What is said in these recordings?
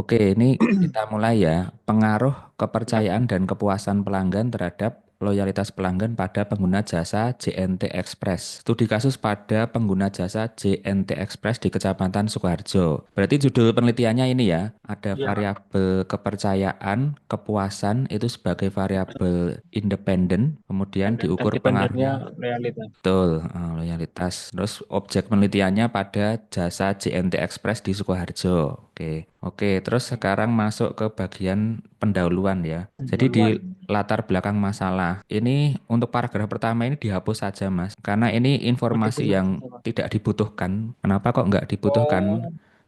Oke, ini kita mulai ya. Pengaruh kepercayaan dan kepuasan pelanggan terhadap loyalitas pelanggan pada pengguna jasa JNT Express. Studi kasus pada pengguna jasa JNT Express di Kecamatan Sukoharjo. Berarti judul penelitiannya ini ya, ada Iya, Pak. variabel kepercayaan, kepuasan itu sebagai variabel independen, kemudian Dan diukur dependennya pengaruhnya. realitas. Betul, loyalitas. Terus objek penelitiannya pada jasa JNT Express di Sukoharjo. Oke, oke. Terus sekarang masuk ke bagian pendahuluan ya. Jadi di Duluan. latar belakang masalah. Ini untuk paragraf pertama ini dihapus saja, Mas. Karena ini Oh, informasi diputus yang saja, Pak. tidak dibutuhkan. Kenapa kok nggak dibutuhkan?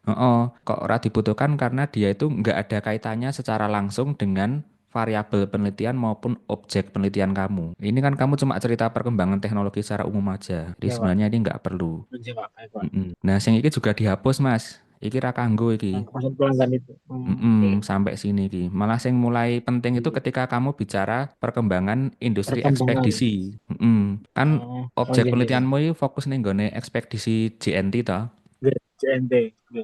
Oh, Oh, kok ora dibutuhkan karena dia itu nggak ada kaitannya secara langsung dengan variabel penelitian maupun objek penelitian kamu. Ini kan kamu cuma cerita perkembangan teknologi secara umum aja. Jadi iya, Pak. sebenarnya ini nggak perlu. Iya, Pak. Baik, Pak. Nah, sing iki juga dihapus, Mas. Iki ra kanggo Yang iki. kepuasan pelanggan itu. Oke. Sampai sini iki. Malah sing mulai penting itu Iya. ketika kamu bicara perkembangan industri Perkembangan. ekspedisi. Kan Oh, oh objek iya, iya, Pak. penelitianmu ini fokus nih nggone ekspedisi JNT toh. Oke, JNT. Oke.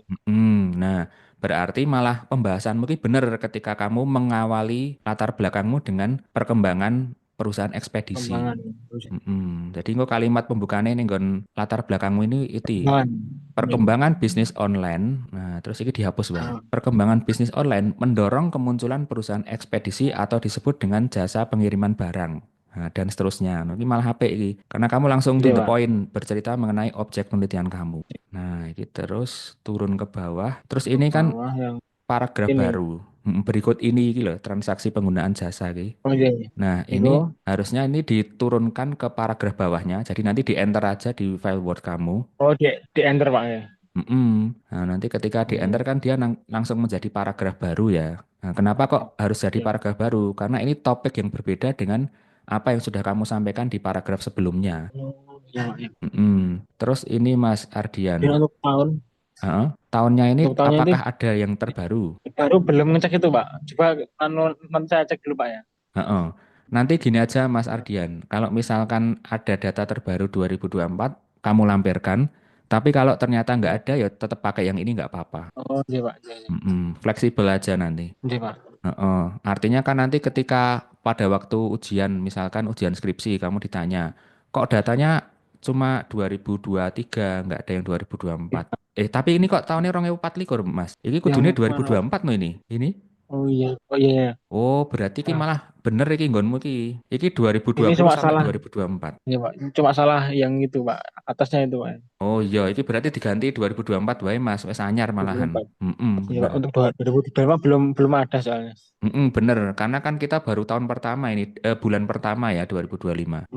Nah, berarti malah pembahasan mungkin benar ketika kamu mengawali latar belakangmu dengan perkembangan perusahaan ekspedisi. Perkembangan. Jadi kok kalimat pembukaannya nih nggon latar belakangmu ini itu Perkembangan. Iya, Pak. perkembangan bisnis online. Nah, terus ini dihapus wae. Ah, Perkembangan bisnis online mendorong kemunculan perusahaan ekspedisi atau disebut dengan jasa pengiriman barang. Nah, dan seterusnya. Nah, ini malah HP ini. Karena kamu langsung to iya, the Pak. point bercerita mengenai objek penelitian kamu. Nah, ini terus turun ke bawah. Terus Ke ini kan bawah yang paragraf ini. baru. Berikut ini gitu loh, transaksi penggunaan jasa iki. Oh iya, iya. Nah, Itu ini harusnya ini diturunkan ke paragraf bawahnya. Jadi nanti di enter aja di file Word kamu. oh di enter, Pak ya. Nah, nanti ketika di Oh enter iya. kan dia langsung menjadi paragraf baru ya. Nah, kenapa kok Oh, harus jadi iya. paragraf baru? Karena ini topik yang berbeda dengan apa yang sudah kamu sampaikan di paragraf sebelumnya. Oh, iya, Pak. Iya. Terus ini Mas Ardian, Dan untuk tahun, tahunnya ini untuk tahunnya itu apakah ada yang terbaru? baru belum ngecek itu, Pak. Coba nanti saya cek dulu, Pak ya. Heeh. Nanti gini aja Mas Ardian, kalau misalkan ada data terbaru 2024, kamu lampirkan. Tapi kalau ternyata nggak ada, ya tetap pakai yang ini nggak apa-apa. Oh, iya, Pak. Iya, iya. Fleksibel aja nanti. Iya, Pak. Heeh. Artinya kan nanti ketika pada waktu ujian, misalkan ujian skripsi, kamu ditanya, kok datanya cuma 2023, nggak ada yang 2024. Tapi ini kok tahunnya 2024 Mas. Ini Yang kudunya mana? 2024 no ini. Ini? Oh iya, oh iya, iya. Oh, berarti ki Ah, malah bener iki nggonmu ki. Iki ini 2020 cuma sampai salah, 2024. iya, Pak. Cuma salah yang itu, Pak. Atasnya itu, Pak. Oh iya, iki berarti diganti 2024 wae Mas, wis anyar malahan. 2024. Iya, Bener. Pak. Untuk 2025 belum ada soalnya. Bener, karena kan kita baru tahun pertama ini, bulan pertama ya 2025.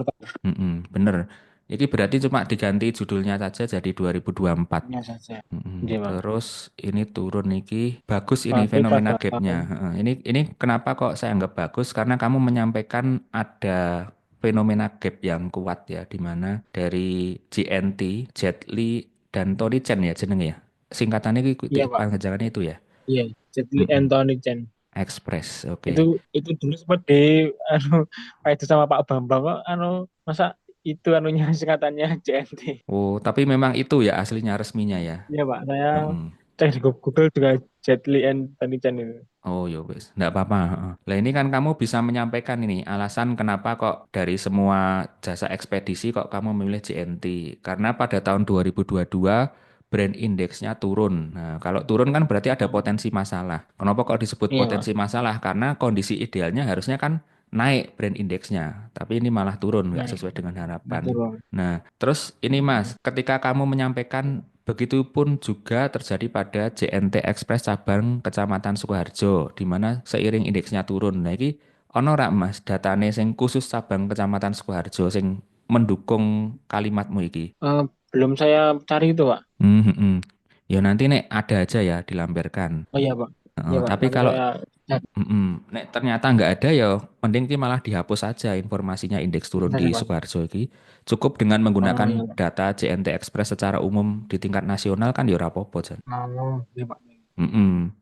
Bener. Iki berarti cuma diganti judulnya saja jadi 2024. Nya saja. Iya, Pak. Terus ini turun iki bagus ini Tapi fenomena pada gapnya. Ini kenapa kok saya anggap bagus? Karena kamu menyampaikan ada fenomena gap yang kuat ya, di mana dari JNT, Jet Li dan Tony Chen ya jenenge ya. Singkatannya iya, Pak. panjangannya itu ya. Iya, Jetli Mm-mm. Anthony Chen. Express, Itu oke. itu dulu sempat di anu Pak itu sama Pak Bambang kok masa itu anunya singkatannya JNT. Oh, tapi memang itu ya aslinya resminya ya. Iya, Pak. Saya Mm-mm. cek di Google juga Jetli Anthony Chen itu. Oh ya wes, enggak apa-apa. Heeh. Lah ini kan kamu bisa menyampaikan ini alasan kenapa kok dari semua jasa ekspedisi kok kamu memilih JNT. Karena pada tahun 2022 brand indeksnya turun. Nah, kalau turun kan berarti ada Oh, potensi masalah. Kenapa kok disebut iya, potensi Pak. masalah? Karena kondisi idealnya harusnya kan naik brand indeksnya, tapi ini malah turun, nggak Naik. sesuai dengan harapan. Betul. Nah, terus ini Mas, ketika kamu menyampaikan begitu pun juga terjadi pada JNT Express cabang Kecamatan Sukoharjo, di mana seiring indeksnya turun. Nah, ini ono rak Mas, datane sing khusus cabang Kecamatan Sukoharjo sing mendukung kalimatmu iki. Eh, belum saya cari itu, Pak. Hmm, hmm, hmm. Ya nanti nek ada aja ya dilampirkan. Oh iya, Pak. Iya, Pak. Tapi Nanti kalau saya cek. nek ternyata nggak ada ya, mending ki malah dihapus saja informasinya indeks turun Bentar di ya, Pak. Sukoharjo iki. Cukup dengan Oh menggunakan iya, Pak. data JNT Express secara umum di tingkat nasional kan ya ora apa-apa, Jan. Oh iya, Pak.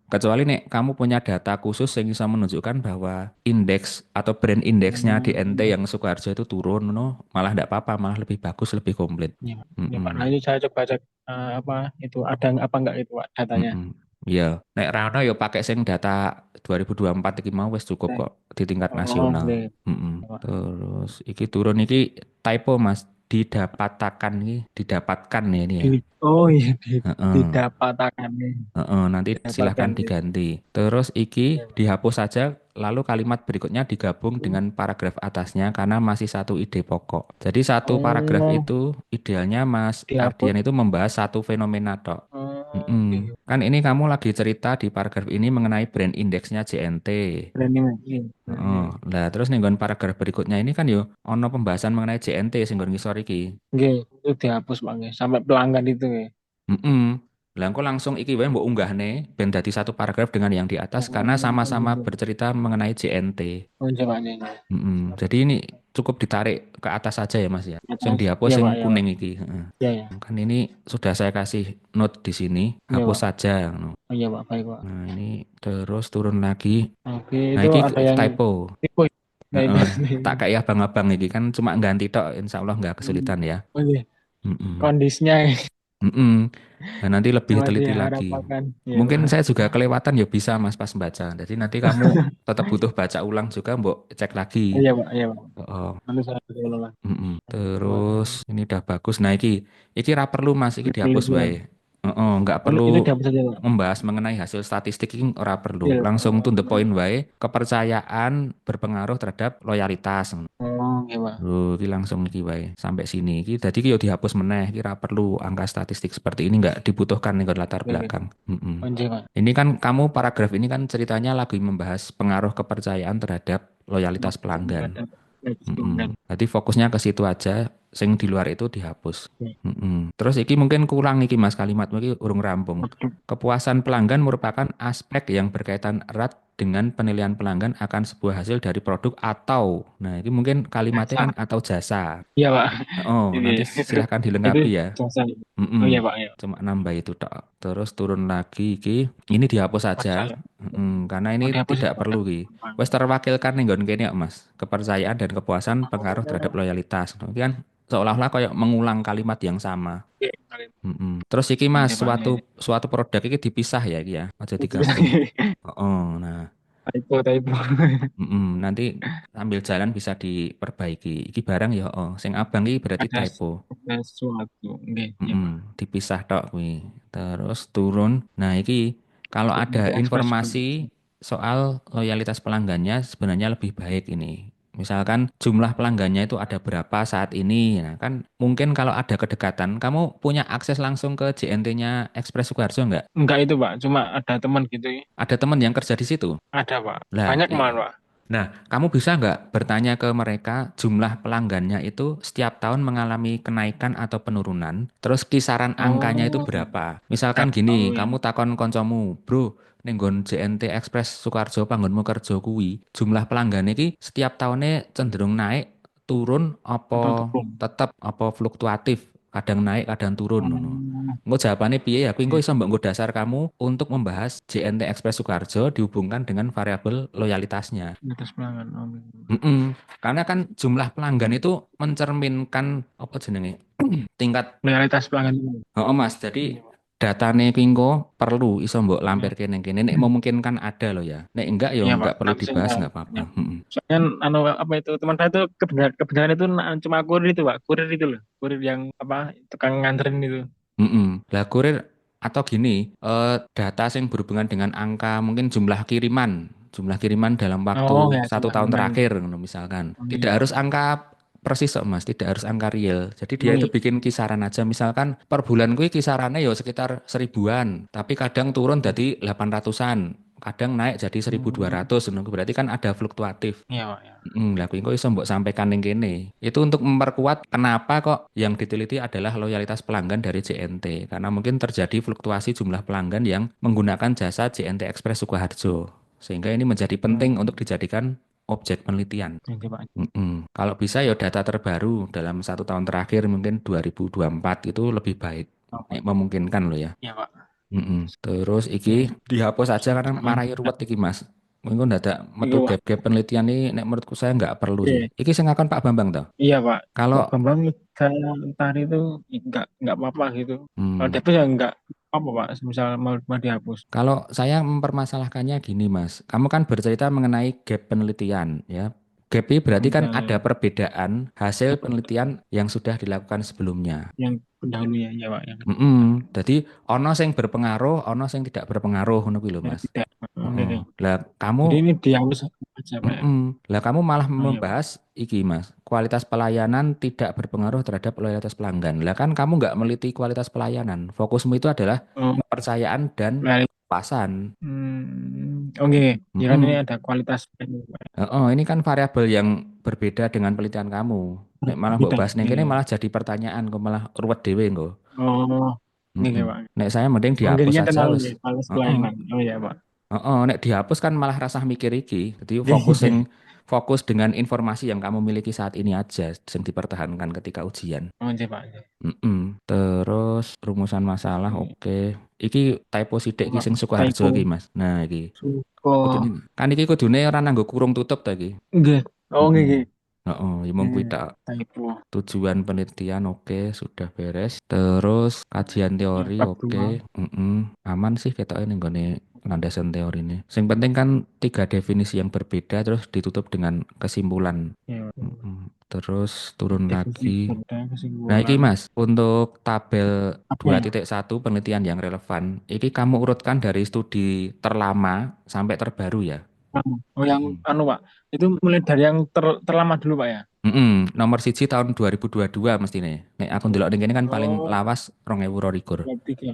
Kecuali nek kamu punya data khusus yang bisa menunjukkan bahwa indeks atau brand indeksnya di NT Hmm, yang Sukoharjo itu turun, no, malah tidak apa-apa, malah lebih bagus, lebih komplit. iya, Pak. Iya, Pak. Mm-mm. Nanti saya coba cek apa itu ada apa enggak itu, Pak, datanya. Mm-mm. Iya, nek Rano yo pakai sing data 2024 iki mau wis cukup Eh, kok di tingkat Oh, nasional. nggih. Mm-mm. Ya, Pak. Terus iki turun iki typo Mas, didapatakan iki, didapatkan ya ini ya. Oh iya, Heeh. didapatkan nih. Heeh, nanti Didapatkan silahkan nih. diganti. Terus iki Ya, Pak. dihapus saja, lalu kalimat berikutnya digabung dengan paragraf atasnya karena masih satu ide pokok. Jadi satu paragraf Oh, itu idealnya Mas dihapus. Ardian itu membahas satu fenomena tok. Oh, Mm-mm. iya. Kan ini kamu lagi cerita di paragraf ini mengenai brand indeksnya JNT. Branding lagi. Heeh. Lah terus nih nggon paragraf berikutnya ini kan yo ono pembahasan mengenai JNT sing nggon ngisor iki. Nggih, itu dihapus Pak nggih. Sampai pelanggan itu ya. Mm-mm. Lah engko langsung iki wae mbok unggahne ben dadi satu paragraf dengan yang di atas karena Oh, sama-sama gitu. bercerita mengenai JNT. Oh, coba nih. Nih. Mm-mm. Jadi ini cukup ditarik ke atas saja ya Mas ya. Sing Atas. dihapus Iya sing Pak, ya Pak. kuning iki. Heeh. Iya ya. Kan ini sudah saya kasih note di sini, Iya hapus Pak. saja. Oh, iya Pak, baik Pak. Nah ini terus turun lagi. Oke, Nah itu iki ada yang typo. tipe. Nah, itu. Heeh. Tak kayak abang-abang iki kan cuma ganti tok, insya Allah nggak kesulitan ya. Oh, iya. Mm-mm. Kondisinya Mm-mm. Nah, nanti lebih cuma teliti lagi. diharapkan. Iya Mungkin Pak. saya juga kelewatan ya bisa Mas pas baca. Jadi nanti kamu tetap butuh baca ulang juga, Mbok cek lagi. Iya Pak, iya Pak. Oh, Nanti saya ulang lagi. mm-mm. Coba. Terus ini udah bagus. Nah, iki ra perlu Mas, iki dihapus Penelitian. wae. Oh, nggak Oh, perlu itu dihapus saja Pak. membahas mengenai hasil statistik ini ora perlu. Iya. Langsung to the Oh, point wae. Kepercayaan berpengaruh terhadap loyalitas. oh, iya Pak. Loh, iki langsung iki wae sampai sini. Iki dadi ki yo dihapus meneh, kira perlu angka statistik seperti ini nggak dibutuhkan nih latar Oke, oke. belakang. Mm-mm. Oh, iya Pak. Ini kan kamu paragraf ini kan ceritanya lagi membahas pengaruh kepercayaan terhadap loyalitas pelanggan. Ada pelanggan. Mm-mm. Jadi fokusnya ke situ aja, sing di luar itu dihapus. Oke. Mm-mm. Terus iki mungkin kurang iki Mas kalimat iki urung rampung. Kepuasan pelanggan merupakan aspek yang berkaitan erat dengan penilaian pelanggan akan sebuah hasil dari produk atau, nah ini mungkin kalimatnya kan Jasa. atau jasa. Iya Pak. Oh, Ini nanti silahkan itu dilengkapi ya. jasa. Mm-mm. Oh iya Pak, iya. Cuma nambah itu tok. Terus turun lagi iki. Ini dihapus saja. Percaya. Karena ini Oh, dihapus tidak itu Pak. perlu ki. Wes terwakilkan nih nggon kene kok, Mas. Kepercayaan dan kepuasan pengaruh terhadap Oh, loyalitas. Ini kan seolah-olah kayak mengulang kalimat yang sama. oke. Terus iki Oh, Mas, iya Pak. suatu Iya. suatu produk iki dipisah ya iki ya, aja Itu digabung. Oh, nah, typo, typo. nanti sambil jalan bisa diperbaiki. Iki barang ya, sing abang iki berarti Ada typo. sesuatu. Oke, iya Pak. Dipisah tok kuwi. Terus turun. Nah, iki kalau ada Nanti ekspres. informasi soal loyalitas pelanggannya sebenarnya lebih baik ini. Misalkan jumlah pelanggannya itu ada berapa saat ini. Nah, kan mungkin kalau ada kedekatan, kamu punya akses langsung ke JNT-nya Express Sukoharjo nggak? Enggak itu Pak, cuma ada teman gitu ya. Ada teman yang kerja di situ. Ada Pak. Lah, Banyak malah Pak. nah, kamu bisa nggak bertanya ke mereka jumlah pelanggannya itu setiap tahun mengalami kenaikan atau penurunan, terus kisaran angkanya itu Oh, berapa? Misalkan berapa? Oh gini, iya. kamu takon koncomu, bro, ning nggon JNT Express Sukoharjo panggonmu kerja kuwi, jumlah pelanggan iki setiap tahunnya cenderung naik, turun, Atau apa tepung. tetap apa fluktuatif, kadang naik, kadang turun, ngono. Oh, Engko jawabannya piye ya? Kuwi engko iya. iso mbok nggo dasar kamu untuk membahas JNT Express Sukoharjo dihubungkan dengan variabel loyalitasnya. Di atas pelanggan. Oh, Karena kan jumlah pelanggan itu mencerminkan apa jenenge? Tingkat. loyalitas pelanggan. Oh, Mas. Jadi Iya Pak. datane kuwi engko perlu iso mbok Iya. lampirke ning kene. Nek memungkinkan ada loh ya. Nek enggak ya Iya Pak. enggak perlu Nanti dibahas saya. enggak apa-apa. Iya. Soalnya anu apa itu teman saya itu kebenaran itu cuma kurir itu Pak. Kurir itu loh. Kurir yang apa tukang nganterin itu. Lah kurir atau gini, data yang berhubungan dengan angka mungkin jumlah kiriman dalam Oh waktu ya satu cuma tahun gimana? terakhir, ngono misalkan. Oh Tidak iya. harus angka persis kok Mas, tidak harus angka real. Jadi dia Oh itu iya. bikin kisaran aja. Misalkan per bulan gue kisarannya ya sekitar 1000-an, tapi kadang turun jadi 800-an, kadang naik jadi 1200, ngono. Berarti kan ada fluktuatif. Iya Pak ya. Lah kuwi engko iso mbok sampaikan ning kene. Itu untuk memperkuat kenapa kok yang diteliti adalah loyalitas pelanggan dari JNT. Karena mungkin terjadi fluktuasi jumlah pelanggan yang menggunakan jasa JNT Express Sukoharjo. Sehingga ini menjadi penting untuk dijadikan objek penelitian. Oke Pak. Kalau bisa ya data terbaru dalam 1 tahun terakhir mungkin 2024 itu lebih baik. Oke. Memungkinkan loh ya. Iya Pak. Terus iki Oke. dihapus aja karena Soalnya marai ruwet iki Mas. Mungkin dadak iya metu Pak. gap-gap penelitian ini nek menurutku saya nggak perlu sih. Iya. Iki sing ngakon Pak Bambang toh. Iya Pak. Pak Kalau Bambang saya entar itu nggak apa-apa gitu. Kalau hmm, dapet ya nggak apa Pak? Misal mau dihapus. Kalau saya mempermasalahkannya gini, Mas. Kamu kan bercerita mengenai gap penelitian, ya. Gap ini berarti kan Misal ada ya, perbedaan hasil dapat penelitian yang sudah dilakukan sebelumnya. yang pendahulu ya, ya Pak, yang Jadi ono sing berpengaruh, ono sing tidak berpengaruh, ngono kuwi lho, yang Mas. tidak. Oke, Heeh. oke. Lah kamu Jadi ini dihapus aja Pak ya. Lah kamu malah Oh iya Pak. membahas iki Mas, kualitas pelayanan tidak berpengaruh terhadap loyalitas pelanggan. Lah kan kamu nggak meliti kualitas pelayanan. Fokusmu itu adalah Oh, kepercayaan dan menarik. kepuasan. Oke. Ya kan ini Mm-mm. ada kualitas ini, Pak. Ini kan variabel yang berbeda dengan penelitian kamu. Nek malah mbok Berbeda. bahas ning Oke. kene malah jadi pertanyaan, kok malah ruwet dhewe engko. Oh, oke Mm-mm. Pak. Nek saya mending dihapus Mungkinnya aja tentang wes. ini, kualitas Heeh. pelayanan. Oh iya Pak. Nek dihapus kan malah rasah mikir iki. Jadi Oke. fokus dengan informasi yang kamu miliki saat ini aja yang dipertahankan ketika ujian. Oh iya Pak. Terus rumusan masalah Oke. oke. Iki typo sithik iki Pak. sing Sukoharjo Typo. iki, Mas. Nah, iki. Suko. Kudune kan iki kudune ora nganggo kurung tutup ta iki. Oke. Oh oke. Mm-mm. Oke. Ya mung kuwi tak. Typo. Tujuan penelitian oke, sudah beres. Terus kajian Ya, teori part oke. 2. Aman sih ketoknya nih gone landasan teori ini. Yang penting kan tiga definisi yang berbeda terus ditutup dengan kesimpulan. Ya, Terus turun definisi lagi. pada Nah, iki kesimpulan. Mas, untuk tabel Apa dua ya? titik satu penelitian yang relevan, iki kamu urutkan dari studi terlama sampai terbaru ya. Oh yang Mm. anu Pak, itu mulai dari yang terlama dulu Pak ya? Nomor siji tahun 2022 mesti nih. Nek aku ndelok ning kene kan paling Oh, lawas 2022. berarti ya.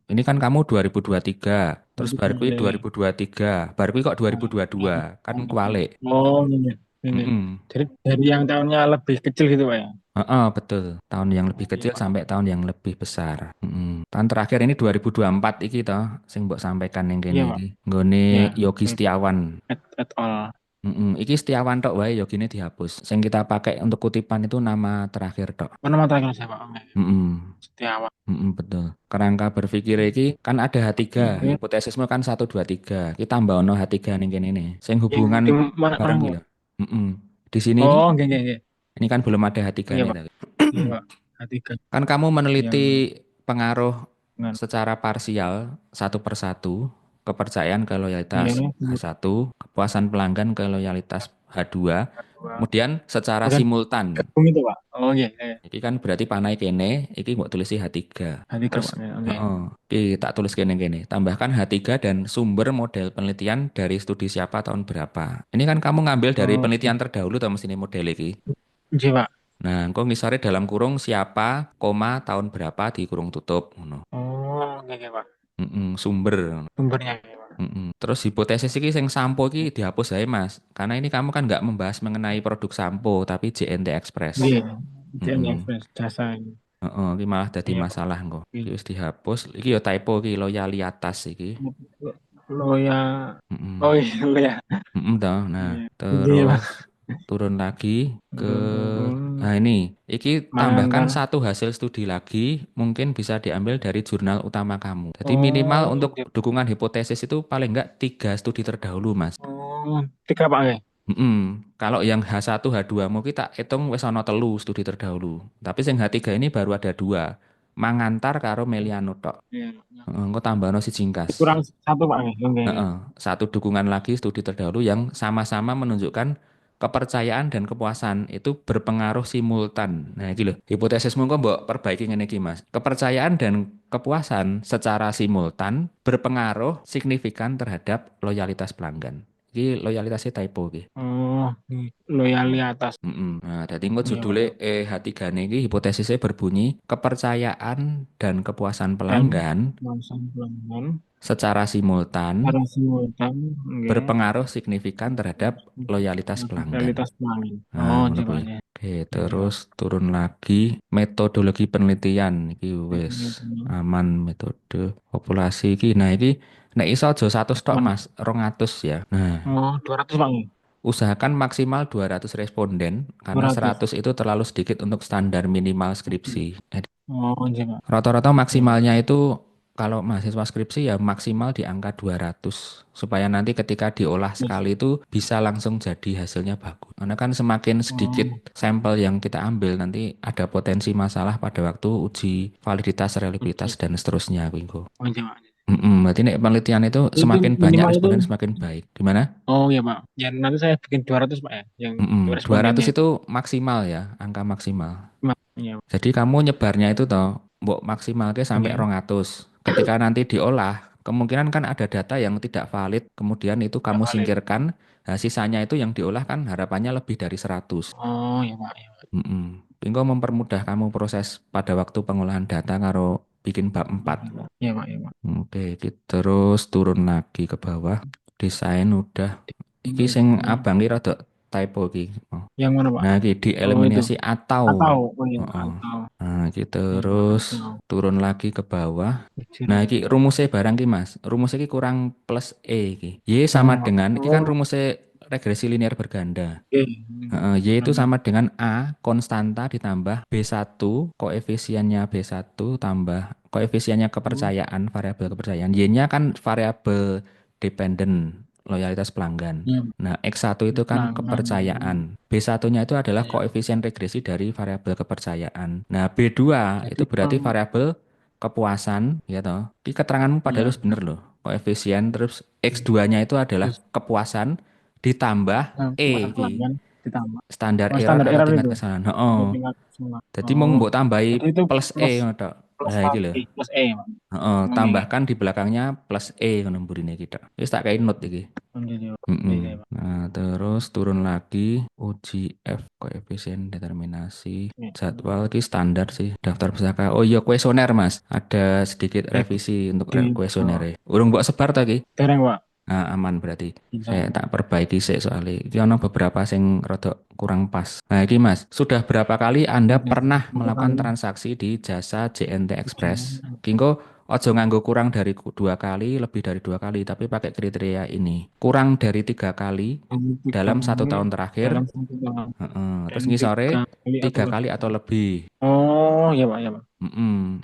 Ini kan kamu 2023, terus Berarti baru kuwi ya. 2023, baru kuwi kok 2022, kan kualik. Oh, ini. Ini. Mm-mm. Jadi dari yang tahunnya lebih kecil gitu Pak ya? Betul. Tahun yang lebih Oke kecil Pak. sampai tahun yang lebih besar. Tahun terakhir ini 2024 iki toh, sing mbok sampaikan yang kene Iya Pak. iki. Nggone Ya, Yogi Setiawan. at all. Iki Setiawan tok wae Yogine dihapus. Sing kita pakai untuk kutipan itu nama terakhir tok. Mana mata terakhir saya Pak? Oke. Mm-mm. Setiawan. Betul. Kerangka berpikir iki kan ada H3, Oke. hipotesisme kan 1 2 3. Kita tambah ono H3 ning kene nih. Sing Yang hubungan di mana bareng kamu? gitu. Mm-mm. Di sini ini Oh, oke, oke, oke. ini kan belum ada H3 Iya nih Pak. tadi. Iya Pak. Ketiga Kan kamu meneliti yang pengaruh dengan secara parsial satu persatu, kepercayaan ke iya loyalitas H1, kepuasan pelanggan ke loyalitas H2, dua. kemudian secara Bukan simultan. gabung itu Pak. Oh iya, iya. Iki kan berarti panai kene, iki mau tulis H3. Ketiga Terus, Pak. Oke. iki tak tulis kene. Tambahkan H3 dan sumber model penelitian dari studi siapa tahun berapa. Ini kan kamu ngambil dari Oke. penelitian terdahulu atau mesti ini model iki. Iya Pak. Nah, engko ngisore dalam kurung siapa, koma tahun berapa di kurung tutup, ngono. Oh, oke, oke Pak. Sumber. Sumbernya ya Pak. Terus hipotesis iki sing sampo iki dihapus aja Mas. Karena ini kamu kan nggak membahas mengenai produk sampo, tapi JNT Express. Iya. JN Mm-mm. Express jasa ini. Iki malah dadi Iya Pak. masalah engko. Iki Oke. wis dihapus. Iki ya typo iki loyalitas iki. Lo ya. Oh Mm-mm. iya, lo ya. Toh. Nah, Iya. Iya Pak. terus turun lagi ke nah ini. Iki tambahkan Mengantar. satu hasil studi lagi, mungkin bisa diambil dari jurnal utama kamu. Jadi minimal Oh, untuk oke. dukungan hipotesis itu paling enggak 3 studi terdahulu, Mas. Oh, tiga Pak ya. Kalau yang H1, H2 mau kita hitung wis ana telu studi terdahulu. Tapi yang H3 ini baru ada dua. Mangantar karo Meliano tok. Iya. Engko tambahno si Jingkas. Kurang satu Pak ya. Oke. Satu dukungan lagi studi terdahulu yang sama-sama menunjukkan kepercayaan dan kepuasan itu berpengaruh simultan. Nah, iki lho. Hipotesismu kok mbok perbaiki ngene iki, Mas. Kepercayaan dan kepuasan secara simultan berpengaruh signifikan terhadap loyalitas pelanggan. Iki loyalitasnya typo iki. Oh, loyalitas. Nah, dadi engko Iya judule Pak. H3 niki hipotesisnya berbunyi kepercayaan dan kepuasan Dan pelanggan langsung pelanggan. secara simultan Secara simultan, oke. berpengaruh signifikan terhadap loyalitas pelanggan. Realitas pelanggan. Nah, Oh, ngono coba kuwi. ya. Oke, Oke, terus Pak. turun lagi metodologi penelitian iki wis Ini aman metode populasi iki. Nah, iki nek iso aja 100 tok mana? Mas, 200 ya. Nah, Oh, 200 Pak. usahakan maksimal 200 responden karena 200. 100 itu terlalu sedikit untuk standar minimal skripsi. Oh, iya Pak. Rata-rata Oke. maksimalnya itu kalau mahasiswa skripsi ya maksimal di angka 200 supaya nanti ketika diolah Yes. sekali itu bisa langsung jadi hasilnya bagus. Karena kan semakin sedikit Oh, sampel yang kita ambil nanti ada potensi masalah pada waktu uji validitas, reliabilitas oke. dan seterusnya, Wingko. Oh, iya, Pak. Berarti nek penelitian itu Itu semakin banyak minimal itu, responden semakin baik. Gimana? oh iya Pak. Ya nanti saya bikin 200 Pak ya, yang Dua ratus respondennya itu. itu maksimal ya, angka maksimal. Iya, Pak. Jadi kamu nyebarnya itu toh, mbok maksimal ke sampai Oke. 200. Ketika nanti diolah, kemungkinan kan ada data yang tidak valid, kemudian itu Nggak kamu valid. singkirkan, nah sisanya itu yang diolah kan harapannya lebih dari 100. Oh iya Pak. Iya, Pak. Pingo mempermudah kamu proses pada waktu pengolahan data karo bikin bab 4. Oke, Pak. Iya Pak. Iya Pak. Oke, terus turun lagi ke bawah. Desain udah. Iki sing Hmm. abang iki rada typo iki. Oh. Yang mana Pak? Nah, iki Oh itu. dieliminasi atau. Atau, oh iya Heeh. atau. Nah, iki Iya Pak. terus Atau. turun lagi ke bawah. Kecil. Nah, iki rumusnya barang ki Mas. Rumusnya iki kurang plus E iki. Y sama Oh, dengan iki kan oh, rumusnya regresi linear berganda. oke. Y itu sama dengan A konstanta ditambah B1 koefisiennya B1 tambah koefisiennya Oh, kepercayaan variabel kepercayaan. Y-nya kan variabel dependen loyalitas pelanggan. iya. Nah, X1 itu kan Pelanggan. kepercayaan. B1-nya itu adalah Iya. koefisien regresi dari variabel kepercayaan. Nah, B2 Jadi itu berarti variabel kepuasan, ya toh. Di keteranganmu padahal iya. harus bener loh. Koefisien terus X2-nya itu adalah Terus kepuasan ditambah E kepuasan iki. pelanggan ditambah. Standar Oh, error standar karo error tingkat itu. kesalahan. Ada Heeh. tingkat semua. Jadi mau Oh, mbok tambahi jadi itu plus plus E ngono tok. plus Nah, iki lho. plus E, Pak. Heeh, Oke. tambahkan di belakangnya plus E ngono mburine kita. Wis tak kei note iki. Oke, oke, oke, oke, Pak. Nah, terus turun lagi uji F koefisien determinasi jadwal Oke. ini standar sih daftar pusaka. Oh iya kuesioner Mas. Ada sedikit Eh, revisi untuk di kuesioner. Urung mbok sebar tadi. dereng, Pak. Nah, aman berarti. Bisa. Saya tak perbaiki sih soalnya. Iki ono beberapa sing rada kurang pas. Nah, iki Mas, sudah berapa kali Anda Oke. pernah Berapa melakukan kali? transaksi di jasa JNT Express? Ujian. Kingko ojo nganggo kurang dari 2 kali, lebih dari 2 kali, tapi pakai kriteria ini. Kurang dari 3 kali Ini tiga dalam satu kali tahun terakhir. dalam satu tahun. Heeh. Dan Terus tiga ngisore kali atau 3 kali lebih. atau lebih. Oh, ya, Pak, ya, Pak.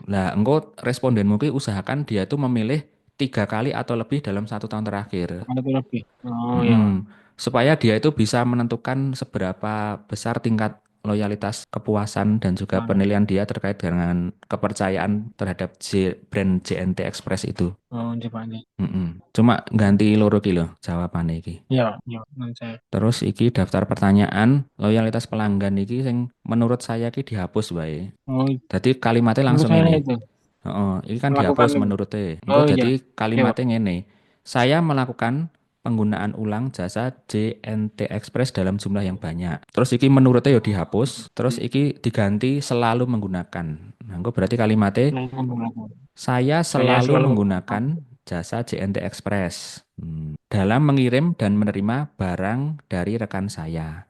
Lah, engko responden mungkin usahakan dia tuh memilih 3 kali atau lebih dalam satu tahun terakhir. Atau lebih. Oh, ya, Pak. Mm-mm. Supaya dia itu bisa menentukan seberapa besar tingkat loyalitas kepuasan dan juga Pak. penilaian dia terkait dengan kepercayaan terhadap brand JNT Express itu. Oh, coba aja. Cuma ganti loro kilo jawabannya iki. Ya, Pak. Ya, Pak. Nanti saya. Terus iki daftar pertanyaan loyalitas pelanggan iki sing menurut saya iki dihapus wae. Oh, Jadi kalimatnya menurut langsung saya ini. itu Oh, ini kan melakukan dihapus itu. menurutnya. Engko Oh, iya. jadi Ya, Pak. kalimatnya ngene. Saya melakukan penggunaan ulang jasa JNT Express dalam jumlah yang banyak. Terus iki menurutnya ya dihapus. Terus iki diganti selalu menggunakan. Nah, engko berarti kalimatnya Melakukan. saya Saya selalu selalu menggunakan. menggunakan jasa JNT Express dalam mengirim dan menerima barang dari rekan saya.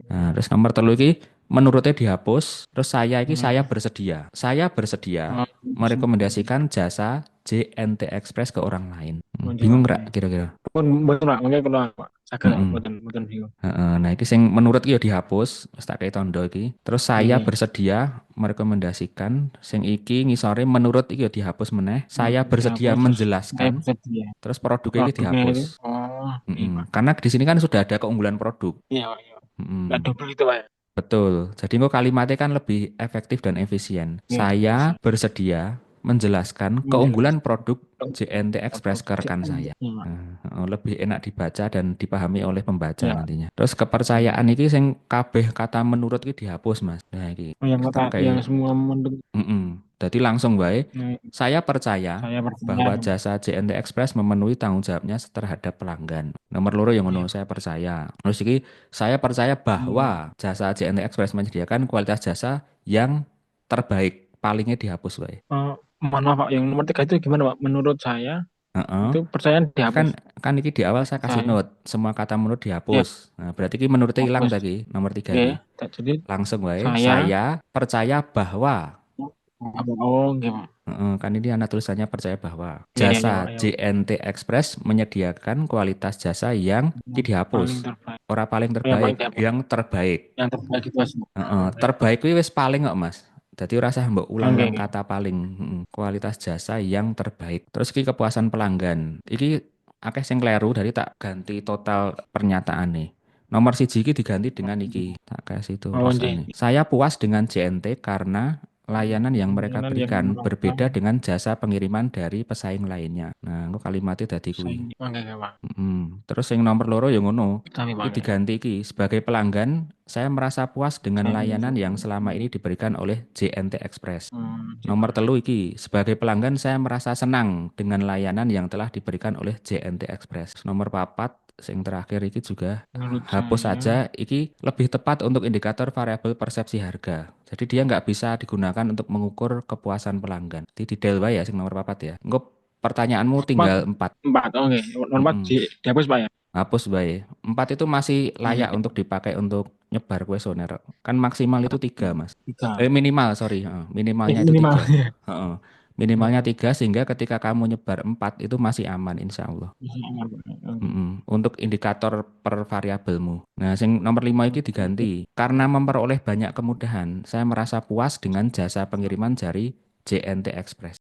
Nah, terus nomor telu iki menurutnya dihapus. Terus saya iki saya Hmm. bersedia. Saya bersedia Oh, merekomendasikan jasa JNT Express ke orang lain. Bingung coba. nggak kira-kira? Pun betul Pak, mungkin kalau Pak saged lah, Mm-mm. mboten bingung. Heeh, nah iki sing menurut iki ya dihapus, wis tak kei tondo iki. Terus saya Oke. bersedia merekomendasikan sing iki ngisore menurut iki ya dihapus meneh. Saya bersedia Dihapus terus saya menjelaskan, bersedia. terus produknya iki Produknya itu, dihapus. oh iya Pak. Karena di sini kan sudah ada keunggulan produk. Iya Pak, iya. Nggak Mm-mm. double itu Pak, ya? Betul. Jadi kok kalimatnya kan lebih efektif dan efisien. Iya, bisa. Saya bersedia menjelaskan keunggulan Menjelaskan produk JNT Express ke rekan pekerjaan. saya. Iya Pak. Lebih enak dibaca dan dipahami oleh pembaca Iya Pak. nantinya. Terus kepercayaan iki sing kabeh kata menurut iki dihapus, Mas. Nah, iki Oh, yang kata tak yang kayak semua mendukung. Jadi langsung baik. Nah, Saya percaya saya percaya. bahwa jasa JNT Express memenuhi tanggung jawabnya terhadap pelanggan. Nomor loro yang Iya ngono, Pak. saya percaya. Terus iki saya percaya Hmm. bahwa jasa JNT Express menyediakan kualitas jasa yang terbaik. Palingnya dihapus, baik. Oh, mohon maaf Pak, yang nomor 3 itu gimana Pak? Menurut saya Heeh. itu percayaan Kan dihapus. kan iki di awal saya kasih Saya note, semua kata menurut ya dihapus. Nah, berarti iki menurutnya hilang hapus. tadi, nomor 3 Oke, iki. jadi Langsung baik. saya Saya percaya bahwa oh, gimana? Kan ini anak tulisannya percaya bahwa Iya, iya, iya, Pak, jasa iya, Pak. JNT Express menyediakan kualitas jasa yang Yang paling dihapus. terbaik. Orang paling Yang paling terbaik, dihapus. yang terbaik. Yang terbaik itu Mas. Oh, baik, Pak. Terbaik itu wis paling kok Mas. Jadi rasa mbok Oke, ulang-ulang oke. kata paling. Kualitas jasa yang terbaik. Terus iki kepuasan pelanggan. Iki akeh sing kleru dari tak ganti total pernyataan nih. Nomor siji iki diganti dengan iki. Tak kasih Oh, tulisan nih. jadi Saya puas dengan JNT karena layanan yang mereka layanan yang berikan mereka berbeda dengan jasa pengiriman dari pesaing lainnya. Nah, engko kalimatnya dadi kuwi. saing. Oke, oke, Pak. Terus yang nomor loro yang ngono. Tapi Pak, Iki diganti iki. Sebagai pelanggan, saya merasa puas dengan saya layanan merasa yang selama ini diberikan oleh JNT Express. Nomor gimana? telu iki, sebagai pelanggan saya merasa senang dengan layanan yang telah diberikan oleh JNT Express. Nomor papat, yang terakhir iki juga Menurut hapus saya, saja, iki lebih tepat untuk indikator variabel persepsi harga. Jadi dia nggak bisa digunakan untuk mengukur kepuasan pelanggan. Di detail wae ya, sing nomor papat ya. Engko pertanyaanmu empat, tinggal 4. empat, oke, nomor empat dihapus Pak ya. Hapus bae. 4 itu masih Oke, layak untuk dipakai untuk nyebar kuesioner. Kan maksimal itu 3 Mas. tiga. Minimal, sorry. Minimalnya itu Minimal 3. ya. Heeh. Minimalnya 3 sehingga ketika kamu nyebar 4 itu masih aman insya Allah. Bisa aman, Pak. Oke. Untuk indikator per variabelmu. Nah, sing nomor 5 ini diganti. Karena memperoleh banyak kemudahan, saya merasa puas dengan jasa pengiriman dari JNT Express.